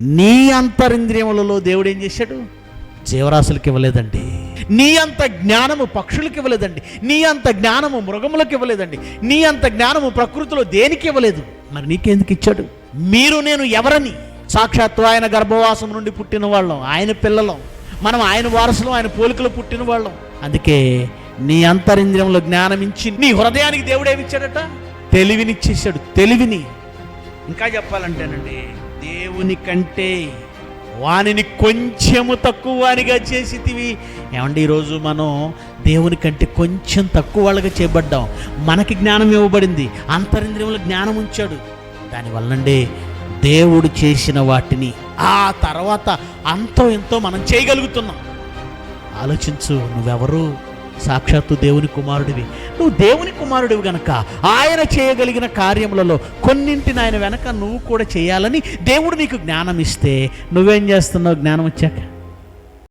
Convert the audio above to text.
నీ అంతరింద్రియములలో దేవుడు ఏం చేశాడు? జీవరాశులకు ఇవ్వలేదండి. నీ అంత జ్ఞానము పక్షులకు ఇవ్వలేదండి. నీ అంత జ్ఞానము మృగములకు ఇవ్వలేదండి. నీ అంత జ్ఞానము ప్రకృతిలో దేనికి ఇవ్వలేదు. మరి నీకెందుకు ఇచ్చాడు? మీరు నేను ఎవరని? సాక్షాత్తు ఆయన గర్భవాసం నుండి పుట్టిన వాళ్ళం, ఆయన పిల్లలం, మనం ఆయన వారసులం, ఆయన పోలికలు పుట్టిన వాళ్ళం. అందుకే నీ అంతరింద్రియంలో జ్ఞానం ఇచ్చి నీ హృదయానికి దేవుడు ఏమిచ్చాడట? తెలివినిచ్చేసాడు. తెలివిని ఇంకా చెప్పాలంటేనండి, దేవుని కంటే వానిని కొంచెము తక్కువ వానిగా చేసితివి. ఏమండి, ఈరోజు మనం దేవుని కంటే కొంచెం తక్కువ వాళ్ళగా చేయబడ్డాం. మనకి జ్ఞానం ఇవ్వబడింది, అంతరింద్రియంలో జ్ఞానం ఉంచాడు. దానివల్లండి దేవుడు చేసిన వాటిని ఆ తర్వాత అంతో ఎంతో మనం చేయగలుగుతున్నాం. ఆలోచించు, నువ్వెవరు? సాక్షాత్తు దేవుని కుమారుడివి. నువ్వు దేవుని కుమారుడివి గనక ఆయన చేయగలిగిన కార్యములలో కొన్నింటిని ఆయన వెనక నువ్వు కూడా చేయాలని దేవుడు నీకు జ్ఞానం ఇస్తే నువ్వేం చేస్తున్నావు? జ్ఞానం వచ్చాక